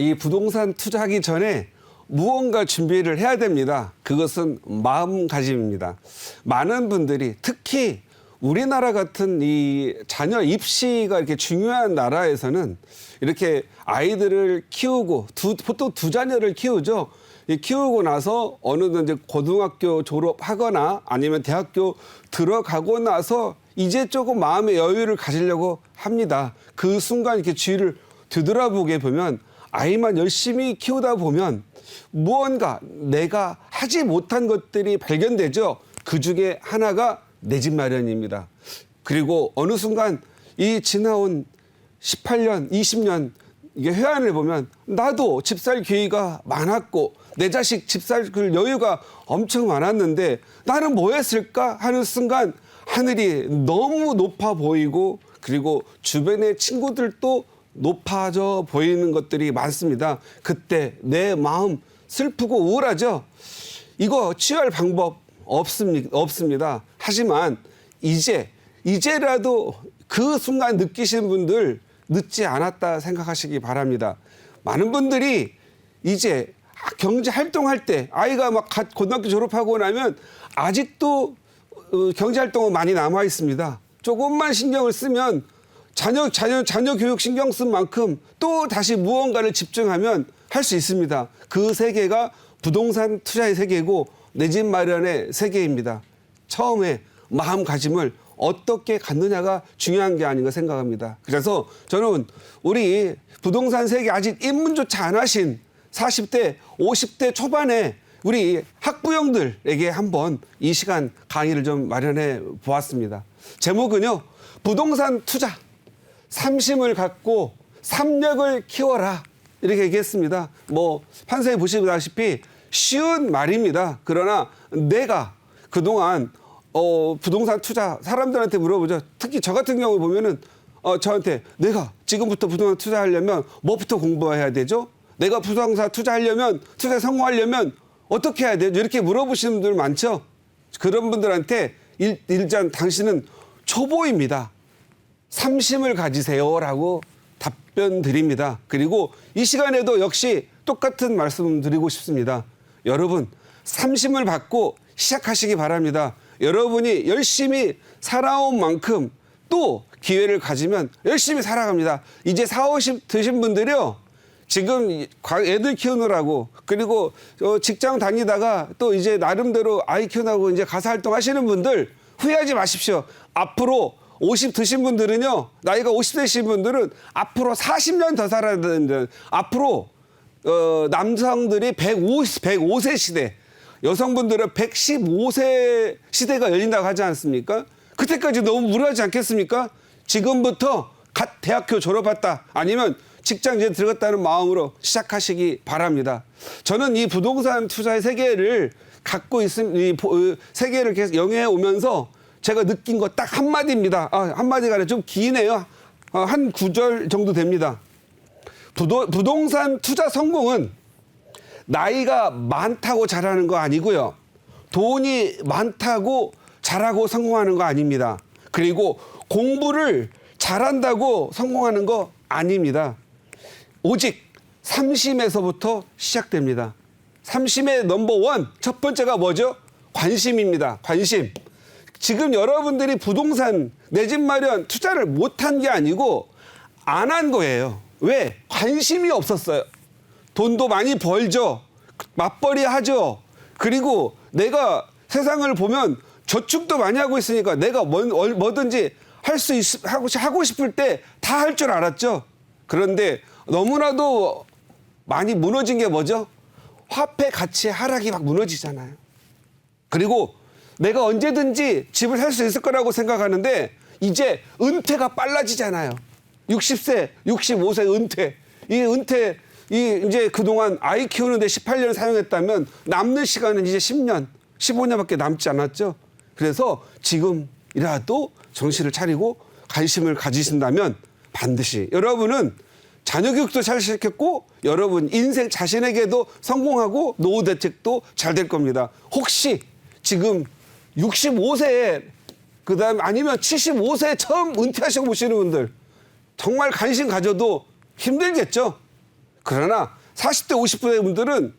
이 부동산 투자하기 전에 무언가 준비를 해야 됩니다. 그것은 마음가짐입니다. 많은 분들이 특히 우리나라 같은 이 자녀 입시가 이렇게 중요한 나라에서는 이렇게 아이들을 키우고 보통 두 자녀를 키우죠. 키우고 나서 어느덧 이제 고등학교 졸업하거나 아니면 대학교 들어가고 나서 이제 조금 마음의 여유를 가지려고 합니다. 그 순간 이렇게 주위를 되돌아보게 보면 아이만 열심히 키우다 보면 무언가 내가 하지 못한 것들이 발견되죠. 그 중에 하나가 내 집 마련입니다. 그리고 어느 순간 이 지나온 18년, 20년 이게 회한을 보면 나도 집 살 기회가 많았고 내 자식 집 살 여유가 엄청 많았는데 나는 뭐 했을까 하는 순간 하늘이 너무 높아 보이고 그리고 주변의 친구들도 높아져 보이는 것들이 많습니다. 그때 내 마음 슬프고 우울하죠. 이거 치유할 방법 없습니다. 하지만 이제라도 그 순간 느끼신 분들 늦지 않았다 생각하시기 바랍니다. 많은 분들이 이제 경제 활동할 때 아이가 막 고등학교 졸업하고 나면 아직도 경제 활동은 많이 남아 있습니다. 조금만 신경을 쓰면 자녀 교육 신경 쓴 만큼 또 다시 무언가를 집중하면 할 수 있습니다. 그 세계가 부동산 투자의 세계고 내 집 마련의 세계입니다. 처음에 마음가짐을 어떻게 갖느냐가 중요한 게 아닌가 생각합니다. 그래서 저는 우리 부동산 세계 아직 입문조차 안 하신 40대, 50대 초반에 우리 학부형들에게 한번 이 시간 강의를 좀 마련해 보았습니다. 제목은요, 부동산 투자, 삼심을 갖고 삼력을 키워라. 이렇게 얘기했습니다. 뭐 판서에 보시다시피 쉬운 말입니다. 그러나 내가 그동안 부동산 투자 사람들한테 물어보죠. 특히 저 같은 경우 보면은 저한테 내가 지금부터 부동산 투자하려면 뭐부터 공부해야 되죠? 내가 부동산 투자하려면 투자에 성공하려면 어떻게 해야 되죠? 이렇게 물어보시는 분들 많죠. 그런 분들한테 일단 당신은 초보입니다. 삼심을 가지세요라고 답변 드립니다. 그리고 이 시간에도 역시 똑같은 말씀 드리고 싶습니다. 여러분, 삼심을 받고 시작하시기 바랍니다. 여러분이 열심히 살아온 만큼 또 기회를 가지면 열심히 살아갑니다. 이제 40, 50 드신 분들이요. 지금 애들 키우느라고 그리고 직장 다니다가 또 이제 나름대로 아이 키우느라고 이제 가사 활동 하시는 분들 후회하지 마십시오. 앞으로 50 드신 분들은요, 나이가 50 되신 분들은 앞으로 40년 더 살아야 되는데, 앞으로, 남성들이 105세 시대, 여성분들은 115세 시대가 열린다고 하지 않습니까? 그때까지 너무 무리하지 않겠습니까? 지금부터 갓 대학교 졸업했다, 아니면 직장 이제 들어갔다는 마음으로 시작하시기 바랍니다. 저는 이 부동산 투자의 세계를 갖고 이 세계를 계속 영위해 오면서 제가 느낀 거 딱 한마디입니다. 한마디가 아니라 좀 기네요. 한 구절 정도 됩니다. 부동산 투자 성공은 나이가 많다고 잘하는 거 아니고요. 돈이 많다고 잘하고 성공하는 거 아닙니다. 그리고 공부를 잘한다고 성공하는 거 아닙니다. 오직 삼심에서부터 시작됩니다. 삼심의 넘버원, 첫 번째가 뭐죠? 관심입니다. 관심. 지금 여러분들이 부동산, 내 집 마련 투자를 못한 게 아니고 안 한 거예요. 왜? 관심이 없었어요. 돈도 많이 벌죠. 맞벌이 하죠. 그리고 내가 세상을 보면 저축도 많이 하고 있으니까 내가 뭐든지 하고 싶을 때 다 할 줄 알았죠. 그런데 너무나도 많이 무너진 게 뭐죠? 화폐 가치 하락이 막 무너지잖아요. 그리고 내가 언제든지 집을 살 수 있을 거라고 생각하는데 이제 은퇴가 빨라지잖아요. 60세, 65세 은퇴. 이제 그동안 아이 키우는데 18년 사용했다면 남는 시간은 이제 10년, 15년밖에 남지 않았죠. 그래서 지금이라도 정신을 차리고 관심을 가지신다면 반드시 여러분은 자녀 교육도 잘 시켰고 여러분 인생 자신에게도 성공하고 노후 대책도 잘 될 겁니다. 혹시 지금 65세에 그다음 아니면 75세에 처음 은퇴하시고 보시는 분들 정말 관심 가져도 힘들겠죠. 그러나 40대, 50대 분들은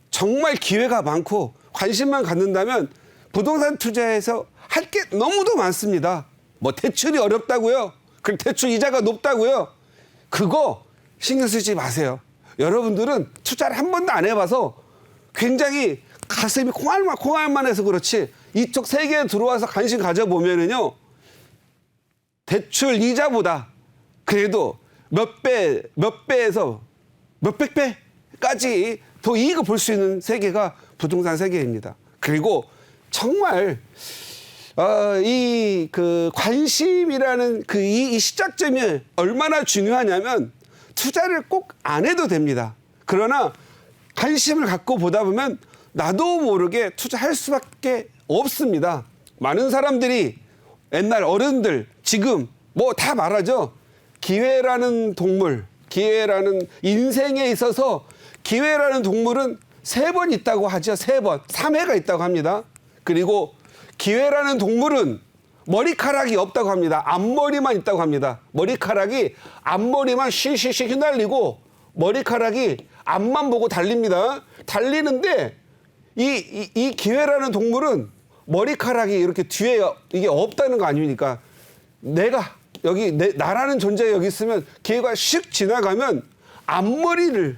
정말 기회가 많고 관심만 갖는다면 부동산 투자에서 할 게 너무도 많습니다. 뭐 대출이 어렵다고요? 그 대출 이자가 높다고요? 그거 신경 쓰지 마세요. 여러분들은 투자를 한 번도 안 해봐서 굉장히 가슴이 콩알만 해서 그렇지 이쪽 세계에 들어와서 관심 가져보면은요, 대출 이자보다 그래도 몇 배에서 몇백 배까지 더 이익을 볼 수 있는 세계가 부동산 세계입니다. 그리고 정말 이 관심이라는 이 시작점이 얼마나 중요하냐면 투자를 꼭 안 해도 됩니다. 그러나 관심을 갖고 보다 보면 나도 모르게 투자할 수밖에 없습니다. 많은 사람들이 옛날 어른들 지금 뭐 다 말하죠. 기회라는 동물, 기회라는 인생에 있어서 기회라는 동물은 3번 있다고 하죠. 3번, 3회가 있다고 합니다. 그리고 기회라는 동물은 머리카락이 없다고 합니다. 앞머리만 있다고 합니다. 머리카락이 앞머리만 쉬쉬쉬 휘날리고 머리카락이 앞만 보고 달립니다. 달리는데 이 기회라는 동물은 머리카락이 이렇게 뒤에 이게 없다는 거 아닙니까? 내가 여기 나라는 존재가 여기 있으면 기회가 슉 지나가면 앞머리를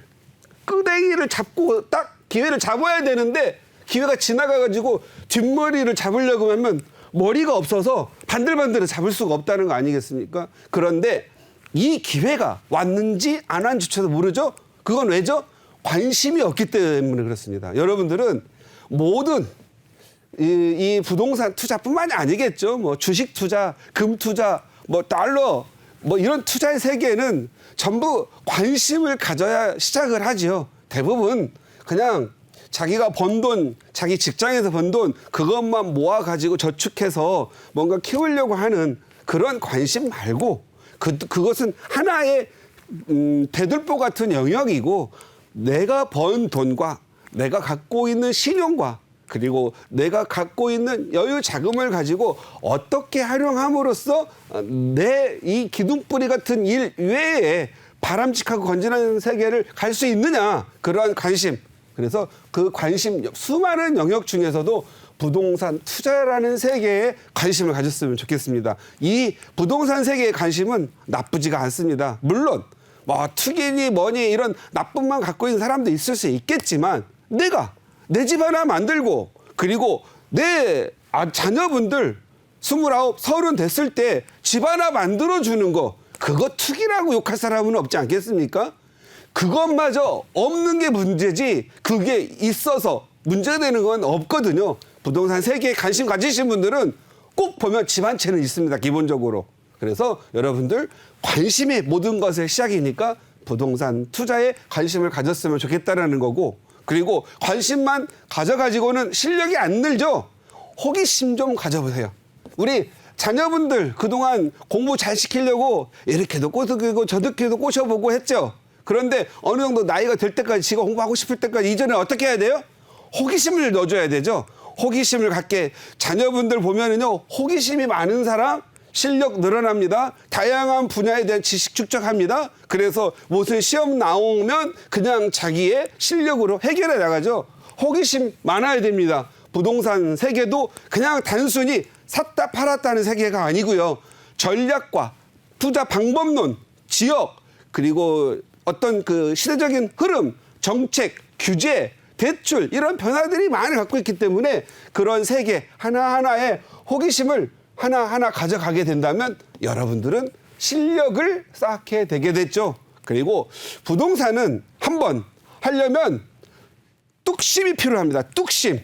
끄댕이를 잡고 딱 기회를 잡아야 되는데 기회가 지나가가지고 뒷머리를 잡으려고 하면 머리가 없어서 반들반들을 잡을 수가 없다는 거 아니겠습니까? 그런데 이 기회가 왔는지 안 왔는지조차도 모르죠? 그건 왜죠? 관심이 없기 때문에 그렇습니다. 여러분들은 모든 이 부동산 투자뿐만이 아니겠죠. 뭐 주식 투자, 금 투자, 뭐 달러, 뭐 이런 투자의 세계에는 전부 관심을 가져야 시작을 하죠. 대부분 그냥 자기가 번 돈, 자기 직장에서 번 돈 그것만 모아가지고 저축해서 뭔가 키우려고 하는 그런 관심 말고 그것은 하나의 대들보 같은 영역이고 내가 번 돈과 내가 갖고 있는 신용과 그리고 내가 갖고 있는 여유 자금을 가지고 어떻게 활용함으로써 내 이 기둥뿌리 같은 일 외에 바람직하고 건전한 세계를 갈 수 있느냐 그러한 관심. 그래서 그 관심 수많은 영역 중에서도 부동산 투자라는 세계에 관심을 가졌으면 좋겠습니다. 이 부동산 세계의 관심은 나쁘지가 않습니다. 물론 뭐 투기니 뭐니 이런 나쁨만 갖고 있는 사람도 있을 수 있겠지만 내가 내 집 하나 만들고 그리고 내 자녀분들 29, 30 됐을 때 집 하나 만들어주는 거 그거 투기라고 욕할 사람은 없지 않겠습니까? 그것마저 없는 게 문제지 그게 있어서 문제되는 건 없거든요. 부동산 세계에 관심 가지신 분들은 꼭 보면 집 한 채는 있습니다. 기본적으로. 그래서 여러분들 관심이 모든 것의 시작이니까 부동산 투자에 관심을 가졌으면 좋겠다라는 거고 그리고 관심만 가져가지고는 실력이 안 늘죠. 호기심 좀 가져보세요. 우리 자녀분들 그동안 공부 잘 시키려고 이렇게도 꼬드기고 저렇게도 꼬셔보고 했죠. 그런데 어느 정도 나이가 될 때까지 지가 공부하고 싶을 때까지 이전에 어떻게 해야 돼요? 호기심을 넣어줘야 되죠. 호기심을 갖게 자녀분들 보면은요. 호기심이 많은 사람 실력 늘어납니다. 다양한 분야에 대한 지식 축적합니다. 그래서 무슨 시험 나오면 그냥 자기의 실력으로 해결해 나가죠. 호기심 많아야 됩니다. 부동산 세계도 그냥 단순히 샀다 팔았다는 세계가 아니고요. 전략과 투자 방법론, 지역, 그리고 어떤 그 시대적인 흐름, 정책, 규제, 대출 이런 변화들이 많이 갖고 있기 때문에 그런 세계 하나하나의 호기심을 하나하나 가져가게 된다면 여러분들은 실력을 쌓게 되게 됐죠. 그리고 부동산은 한번 하려면 뚝심이 필요합니다. 뚝심.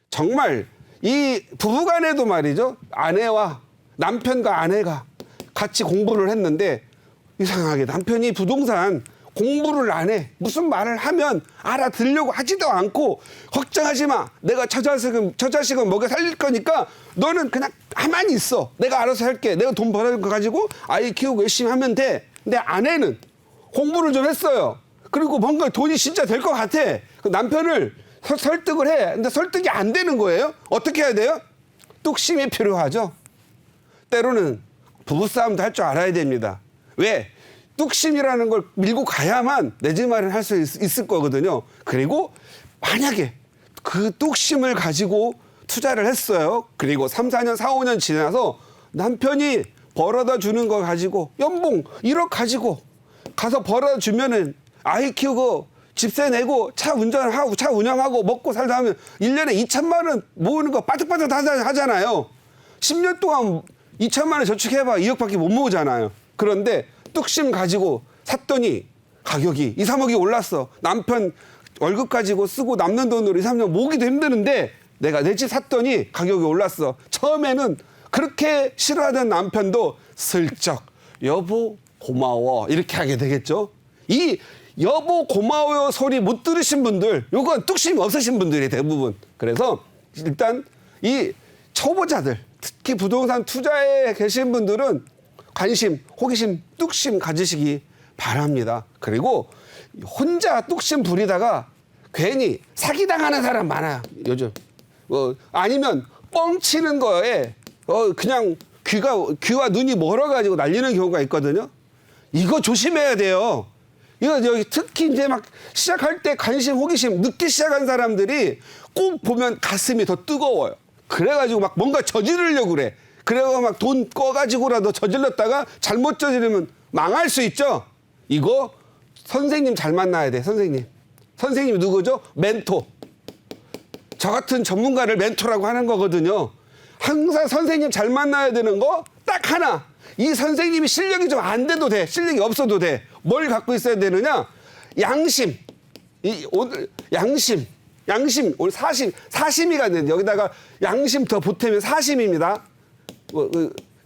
정말 이 부부간에도 말이죠. 아내와 남편과 아내가 같이 공부를 했는데 이상하게 남편이 부동산 공부를 안 해. 무슨 말을 하면 알아들으려고 하지도 않고 걱정하지 마. 내가 저 자식은 먹여 살릴 거니까 너는 그냥 가만히 있어. 내가 알아서 할게. 내가 돈 벌어서 가지고 아이 키우고 열심히 하면 돼. 근데 아내는 공부를 좀 했어요. 그리고 뭔가 돈이 진짜 될 것 같아. 그 남편을 설득을 해. 근데 설득이 안 되는 거예요. 어떻게 해야 돼요? 뚝심이 필요하죠. 때로는 부부싸움도 할 줄 알아야 됩니다. 왜? 뚝심이라는 걸 밀고 가야만 내 집 마련할 수 있을 거거든요. 그리고 만약에 그 뚝심을 가지고 투자를 했어요. 그리고 3, 4년, 4, 5년 지나서 남편이 벌어다 주는 거 가지고 연봉 1억 가지고 가서 벌어다 주면은 아이 키우고 집세 내고 차 운전하고 차 운영하고 먹고 살다 하면 1년에 2천만 원 모으는 거 빠득빠득 하잖아요. 10년 동안 2천만 원 저축해봐 2억밖에 못 모으잖아요. 그런데 뚝심 가지고 샀더니 가격이 2, 3억이 올랐어. 남편 월급 가지고 쓰고 남는 돈으로 2, 3년 모으기도 힘드는데 내가 내 집 샀더니 가격이 올랐어. 처음에는 그렇게 싫어하던 남편도 슬쩍 여보 고마워 이렇게 하게 되겠죠. 이 여보 고마워요 소리 못 들으신 분들, 요건 뚝심이 없으신 분들이 대부분. 그래서 일단 이 초보자들, 특히 부동산 투자에 계신 분들은 관심, 호기심, 뚝심 가지시기 바랍니다. 그리고 혼자 뚝심 부리다가 괜히 사기당하는 사람 많아요, 요즘. 아니면 뻥치는 거에 그냥 귀와 눈이 멀어가지고 날리는 경우가 있거든요. 이거 조심해야 돼요. 이거 여기 특히 이제 막 시작할 때 관심, 호기심 늦게 시작한 사람들이 꼭 보면 가슴이 더 뜨거워요. 그래가지고 막 뭔가 저지르려고 그래. 그래가 막 돈 꺼가지고라도 저질렀다가 잘못 저지르면 망할 수 있죠. 이거 선생님 잘 만나야 돼. 선생님이 누구죠? 멘토. 저 같은 전문가를 멘토라고 하는 거거든요. 항상 선생님 잘 만나야 되는 거 딱 하나. 이 선생님이 실력이 좀 안 돼도 돼. 실력이 없어도 돼. 뭘 갖고 있어야 되느냐? 양심. 오늘 양심 오늘 사심이가 되는데 여기다가 양심 더 보태면 사심입니다.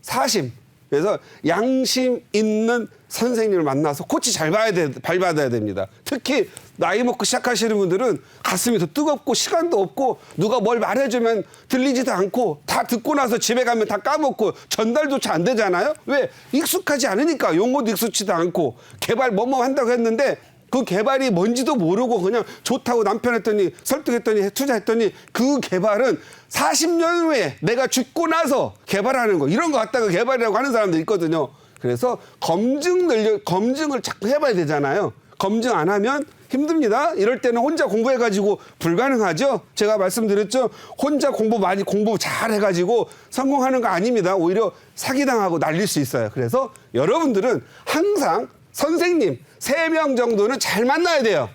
사심. 그래서 양심 있는 선생님을 만나서 코치 잘 받아야 됩니다. 특히 나이 먹고 시작하시는 분들은 가슴이 더 뜨겁고 시간도 없고 누가 뭘 말해주면 들리지도 않고 다 듣고 나서 집에 가면 다 까먹고 전달조차 안 되잖아요. 왜? 익숙하지 않으니까. 용어도 익숙치도 않고 개발 뭐뭐 한다고 했는데 그 개발이 뭔지도 모르고 그냥 좋다고 남편 했더니 설득했더니 투자했더니 그 개발은 40년 후에 내가 죽고 나서 개발하는 거 이런 거 갖다가 개발이라고 하는 사람들 있거든요. 그래서 검증을 자꾸 해봐야 되잖아요. 검증 안 하면 힘듭니다. 이럴 때는 혼자 공부해가지고 불가능하죠. 제가 말씀드렸죠. 혼자 공부 잘 해가지고 성공하는 거 아닙니다. 오히려 사기당하고 날릴 수 있어요. 그래서 여러분들은 항상 선생님 3명 정도는 잘 만나야 돼요.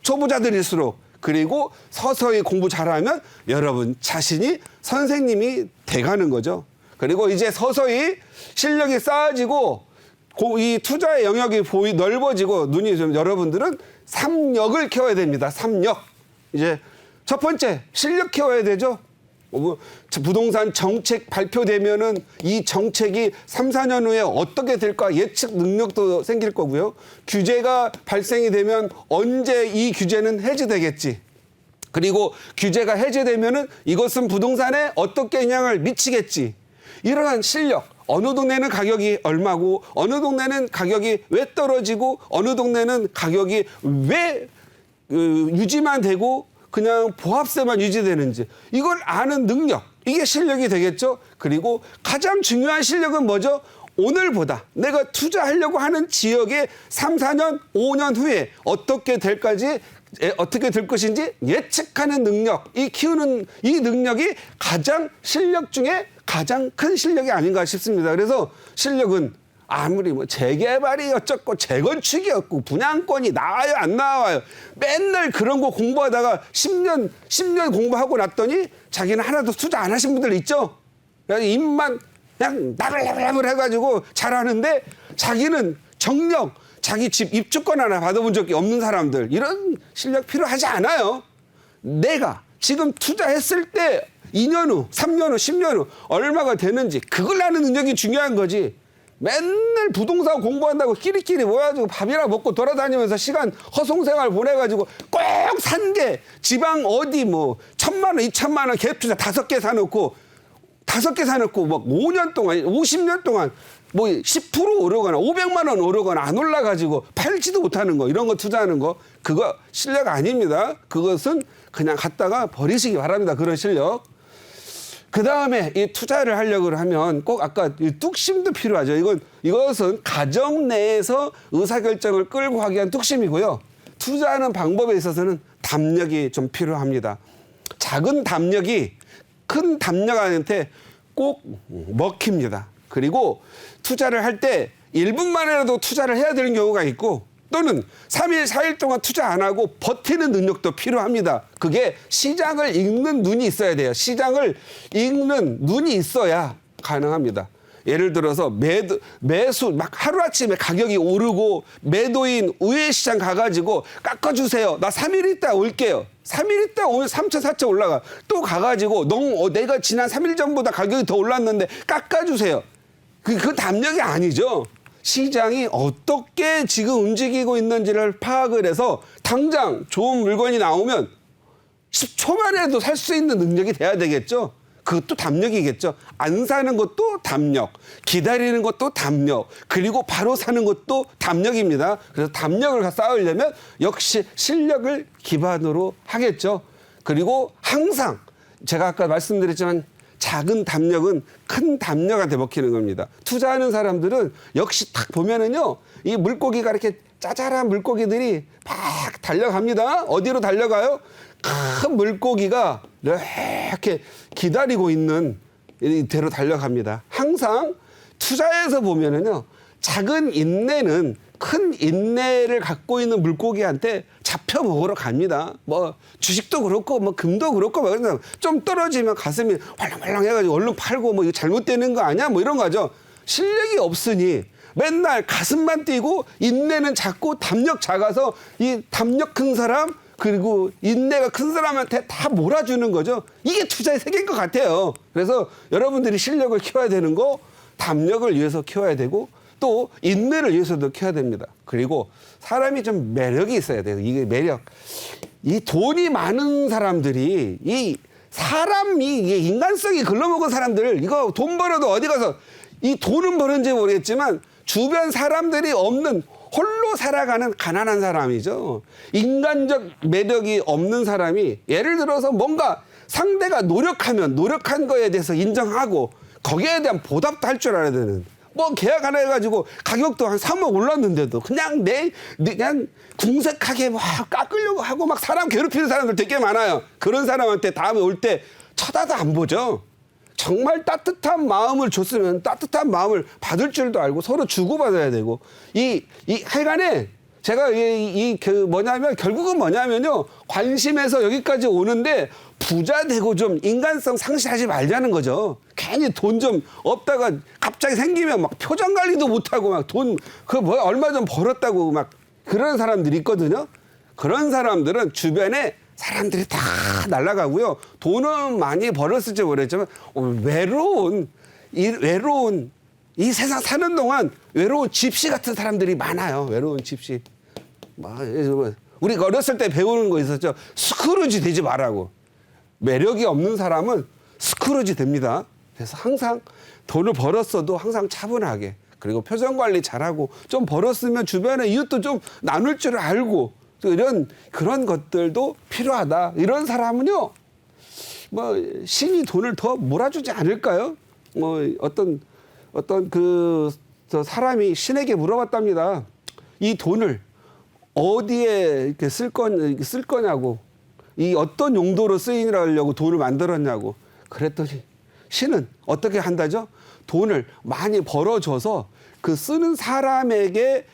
초보자들일수록. 그리고 서서히 공부 잘하면 여러분 자신이 선생님이 돼가는 거죠. 그리고 이제 서서히 실력이 쌓아지고 이 투자의 영역이 넓어지고 눈이 좀 여러분들은 3역을 키워야 됩니다. 3역. 이제 첫 번째 실력 키워야 되죠. 부동산 정책 발표되면은 이 정책이 3, 4년 후에 어떻게 될까 예측 능력도 생길 거고요. 규제가 발생이 되면 언제 이 규제는 해제되겠지. 그리고 규제가 해제되면은 이것은 부동산에 어떻게 영향을 미치겠지. 이러한 실력. 어느 동네는 가격이 얼마고 어느 동네는 가격이 왜 떨어지고 어느 동네는 가격이 왜 유지만 되고 그냥 보합세만 유지되는지 이걸 아는 능력, 이게 실력이 되겠죠. 그리고 가장 중요한 실력은 뭐죠? 오늘보다 내가 투자하려고 하는 지역의 3, 4년, 5년 후에 어떻게 될 것인지 예측하는 능력, 키우는 이 능력이 가장 실력 중에 가장 큰 실력이 아닌가 싶습니다. 그래서 실력은 아무리 재개발이 어쩌고 재건축이었고 분양권이 나와요 안 나와요 맨날 그런 거 공부하다가 10년 공부하고 났더니 자기는 하나도 투자 안 하신 분들 있죠. 그냥 입만 그냥 나불나불 해가지고 잘하는데 자기는 정녕 자기 집 입주권 하나 받아본 적이 없는 사람들, 이런 실력 필요하지 않아요. 내가 지금 투자했을 때 2년 후, 3년 후, 10년 후 얼마가 되는지 그걸 아는 능력이 중요한 거지. 맨날 부동산 공부한다고 끼리끼리 모여가지고 밥이나 먹고 돌아다니면서 시간 허송생활 보내가지고 꼭 산 게 지방 어디 1,000만 원, 2,000만 원 갭 투자 5개 사놓고 막 5년 동안, 50년 동안 10% 오르거나 500만 원 오르거나 안 올라가지고 팔지도 못하는 거, 이런 거 투자하는 거 그거 실력 아닙니다. 그것은 그냥 갖다가 버리시기 바랍니다. 그런 실력. 그다음에 이 투자를 하려고 하면 꼭 아까 이 뚝심도 필요하죠. 이것은 가정 내에서 의사결정을 끌고 하기 위한 뚝심이고요. 투자하는 방법에 있어서는 담력이 좀 필요합니다. 작은 담력이 큰 담력한테 꼭 먹힙니다. 그리고 투자를 할 때 1분만이라도 투자를 해야 되는 경우가 있고 또는 3일, 4일 동안 투자 안 하고 버티는 능력도 필요합니다. 그게 시장을 읽는 눈이 있어야 돼요. 시장을 읽는 눈이 있어야 가능합니다. 예를 들어서 매수 막 하루아침에 가격이 오르고 매도인 우회시장 가가지고 깎아주세요. 나 3일 있다 올게요. 3일 있다 오늘 3천, 4천 올라가. 또 가가지고 내가 지난 3일 전보다 가격이 더 올랐는데 깎아주세요. 그 담력이 아니죠. 시장이 어떻게 지금 움직이고 있는지를 파악을 해서 당장 좋은 물건이 나오면 10초 만에도 살 수 있는 능력이 돼야 되겠죠. 그것도 담력이겠죠. 안 사는 것도 담력, 기다리는 것도 담력, 그리고 바로 사는 것도 담력입니다. 그래서 담력을 쌓으려면 역시 실력을 기반으로 하겠죠. 그리고 항상 제가 아까 말씀드렸지만 작은 담력은 큰 담력한테 먹히는 겁니다. 투자하는 사람들은 역시 딱 보면은요, 이 물고기가 이렇게 짜잘한 물고기들이 막 달려갑니다. 어디로 달려가요? 큰 물고기가 이렇게 기다리고 있는 대로 달려갑니다. 항상 투자에서 보면은요, 작은 인내는 큰 인내를 갖고 있는 물고기한테 잡혀 먹으러 갑니다. 뭐 주식도 그렇고 뭐 금도 그렇고 뭐 좀 떨어지면 가슴이 활랑활랑 해가지고 얼른 팔고 뭐 이거 잘못되는 거 아니야? 뭐 이런 거죠. 실력이 없으니 맨날 가슴만 뛰고 인내는 작고 담력 작아서 이 담력 큰 사람 그리고 인내가 큰 사람한테 다 몰아주는 거죠. 이게 투자의 세계인 것 같아요. 그래서 여러분들이 실력을 키워야 되는 거 담력을 위해서 키워야 되고 또 인내를 위해서도 키워야 됩니다. 그리고 사람이 좀 매력이 있어야 돼요. 이게 매력. 이 돈이 많은 사람들이 이게 인간성이 글러먹은 사람들 이거 돈 벌어도 어디 가서 이 돈은 버는지 모르겠지만 주변 사람들이 없는 홀로 살아가는 가난한 사람이죠. 인간적 매력이 없는 사람이 예를 들어서 뭔가 상대가 노력하면 노력한 거에 대해서 인정하고 거기에 대한 보답도 할 줄 알아야 되는 뭐 계약 하나 해가지고 가격도 한 3억 올랐는데도 그냥 그냥 궁색하게 막 깎으려고 하고 막 사람 괴롭히는 사람들 되게 많아요. 그런 사람한테 다음에 올 때 쳐다도 안 보죠. 정말 따뜻한 마음을 줬으면 따뜻한 마음을 받을 줄도 알고 서로 주고받아야 되고 하여간에 제가 결국은 뭐냐면요. 관심에서 여기까지 오는데 부자 되고 좀 인간성 상실하지 말자는 거죠. 괜히 돈 좀 없다가 갑자기 생기면 막 표정 관리도 못하고 막 얼마 좀 벌었다고 막 그런 사람들이 있거든요. 그런 사람들은 주변에 사람들이 다 날아가고요. 돈은 많이 벌었을지 모르겠지만 외로운 이 세상 사는 동안 외로운 집시 같은 사람들이 많아요. 외로운 집시. 우리가 어렸을 때 배우는 거 있었죠. 스크루지 되지 말라고. 매력이 없는 사람은 스크루지 됩니다. 그래서 항상 돈을 벌었어도 항상 차분하게 그리고 표정 관리 잘하고 좀 벌었으면 주변에 이웃도 좀 나눌 줄 알고 그런 것들도 필요하다. 이런 사람은요, 뭐 신이 돈을 더 몰아주지 않을까요? 뭐 어떤 사람이 신에게 물어봤답니다. 이 돈을 어디에 이렇게 쓸 거냐고, 이 어떤 용도로 쓰이려고 돈을 만들었냐고. 그랬더니 신은 어떻게 한다죠? 돈을 많이 벌어줘서 그 쓰는 사람의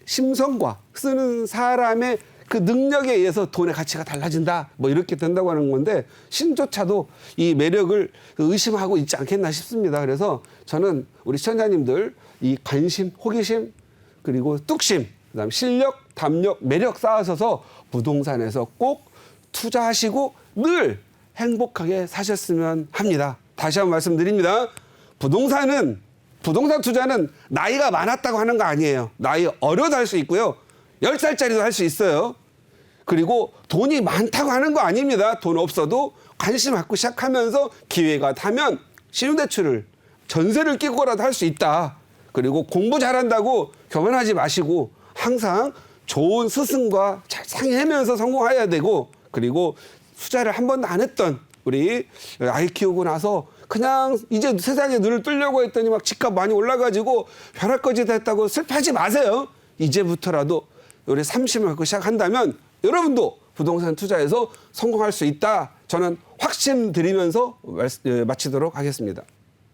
심성과 쓰는 사람의 그 능력에 의해서 돈의 가치가 달라진다. 뭐 이렇게 된다고 하는 건데 신조차도 이 매력을 의심하고 있지 않겠나 싶습니다. 그래서 저는 우리 시청자님들 이 관심, 호기심, 그리고 뚝심, 그다음에 실력, 담력, 매력 쌓으셔서 부동산에서 꼭 투자하시고 늘 행복하게 사셨으면 합니다. 다시 한번 말씀드립니다. 부동산 투자는 나이가 많았다고 하는 거 아니에요. 나이 어려도 할 수 있고요. 10살짜리도 할 수 있어요. 그리고 돈이 많다고 하는 거 아닙니다. 돈 없어도 관심 갖고 시작하면서 기회가 되면 신용대출을 전세를 끼고라도 할 수 있다. 그리고 공부 잘한다고 교만하지 마시고 항상 좋은 스승과 잘 상의하면서 성공해야 되고 그리고 투자를 한 번도 안 했던 우리 아이 키우고 나서 그냥 이제 세상에 눈을 뜨려고 했더니 막 집값 많이 올라가지고 벼락거지 됐다고 슬퍼하지 마세요. 이제부터라도 우리 삼심을 갖고 시작한다면 여러분도 부동산 투자에서 성공할 수 있다. 저는 확신 드리면서 마치도록 하겠습니다.